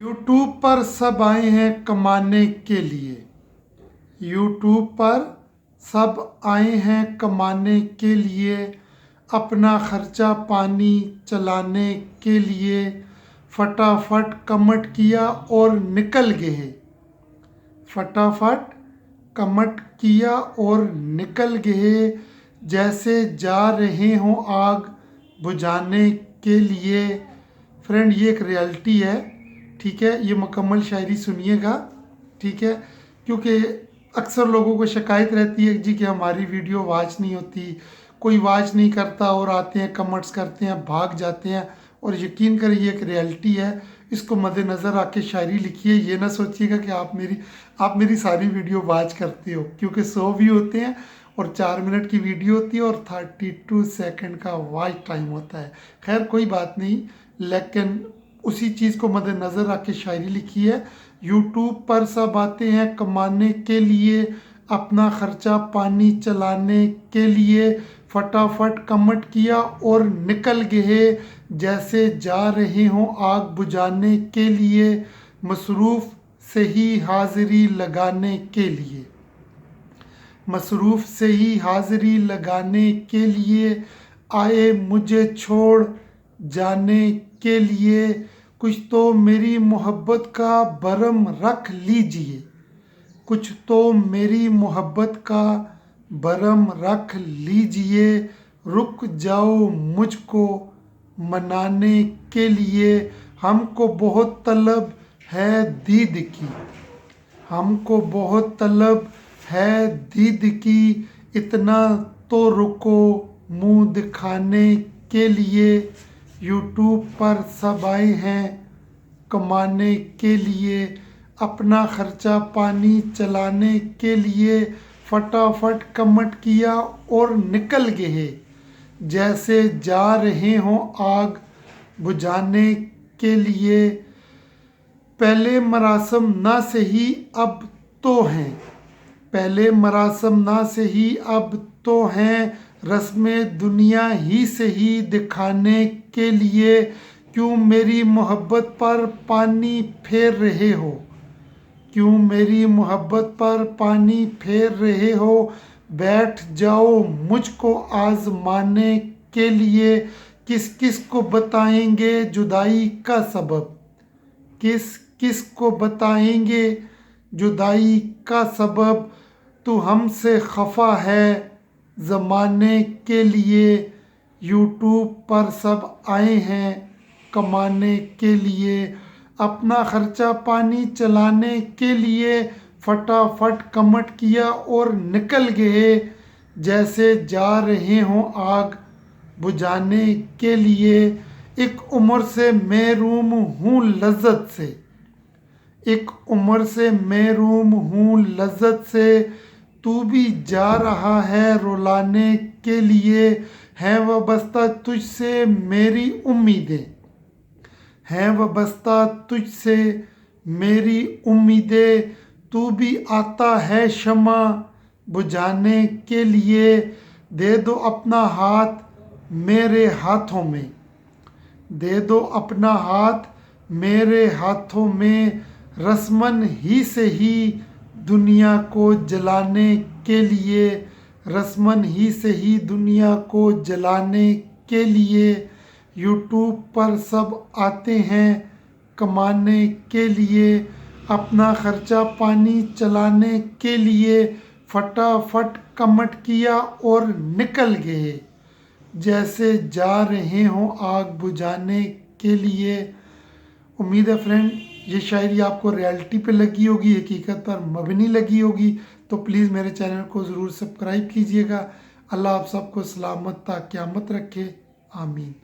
YouTube पर सब आए हैं कमाने के लिए। यूट्यूब पर सब आए हैं कमाने के लिए, अपना खर्चा पानी चलाने के लिए। फटाफट कमेंट किया और निकल गए। फटाफट कमेंट किया और निकल गए, जैसे जा रहे हों आग बुझाने के लिए। फ्रेंड, ये एक रियलिटी है, ठीक है। ये मुकम्मल शायरी सुनिएगा, ठीक है। क्योंकि अक्सर लोगों को शिकायत रहती है जी कि हमारी वीडियो वॉच नहीं होती, कोई वॉच नहीं करता और आते हैं कमेंट्स करते हैं भाग जाते हैं। और यकीन करिए ये एक रियलिटी है, इसको मद्देनज़र आके शायरी लिखिए। ये ना सोचिएगा कि आप मेरी सारी वीडियो वॉच करते हो, क्योंकि 100 व्यू होते हैं और 4 मिनट की वीडियो होती है और 32 सेकंड का वॉच टाइम होता है। खैर कोई बात नहीं, लेकिन उसी चीज़ को मद्देनज़र रख के शायरी लिखी है। यूट्यूब पर सब आते हैं कमाने के लिए, अपना खर्चा पानी चलाने के लिए। फटाफट कमेंट किया और निकल गए, जैसे जा रहे हों आग बुझाने के लिए। मसरूफ़ से ही हाज़िरी लगाने के लिए, मसरूफ़ से ही हाज़िरी लगाने के लिए। आए मुझे छोड़ जाने के लिए, कुछ तो मेरी मोहब्बत का भरम रख लीजिए। कुछ तो मेरी मोहब्बत का भरम रख लीजिए। रुक जाओ मुझको मनाने के लिए, हमको बहुत तलब है दीद की। हमको बहुत तलब है दीद की, इतना तो रुको मुंह दिखाने के लिए। यूट्यूब पर सब आए हैं कमाने के लिए, अपना खर्चा पानी चलाने के लिए। फटाफट कमेंट किया और निकल गए, जैसे जा रहे हों आग बुझाने के लिए। पहले मरासम ना सही अब तो हैं, पहले मरासम ना सही अब तो हैं। रस्में दुनिया ही से ही दिखाने के लिए, क्यों मेरी मोहब्बत पर पानी फेर रहे हो। क्यों मेरी मोहब्बत पर पानी फेर रहे हो। बैठ जाओ मुझको आजमाने के लिए, किस किस को बताएंगे जुदाई का सबब। किस किस को बताएंगे जुदाई का सबब। तू हमसे खफा है ज़माने के लिए। यूट्यूब पर सब आए हैं कमाने के लिए, अपना खर्चा पानी चलाने के लिए। फटाफट कमेंट किया और निकल गए, जैसे जा रहे हों आग बुझाने के लिए। एक उम्र से महरूम हूँ लज्जत से, एक उम्र से महरूम हूँ लज्जत से। तू भी जा रहा है रुलाने के लिए, है वाबस्ता तुझसे मेरी उम्मीदें। हैं वाबस्ता तुझसे मेरी उम्मीदें। तू भी आता है शमा बुझाने के लिए। दे दो अपना हाथ मेरे हाथों में, दे दो अपना हाथ मेरे हाथों में। रस्मन ही से ही दुनिया को जलाने के लिए, रस्मन ही से ही दुनिया को जलाने के लिए। यूट्यूब पर सब आते हैं कमाने के लिए, अपना खर्चा पानी चलाने के लिए। फटाफट कमेंट किया और निकल गए, जैसे जा रहे हों आग बुझाने के लिए। उम्मीद है फ्रेंड ये शायरी आपको रियलिटी पे लगी होगी, हकीकत पर मबनी लगी होगी। तो प्लीज़ मेरे चैनल को ज़रूर सब्सक्राइब कीजिएगा। अल्लाह आप सबको सलामत ता क़यामत रखे। आमीन।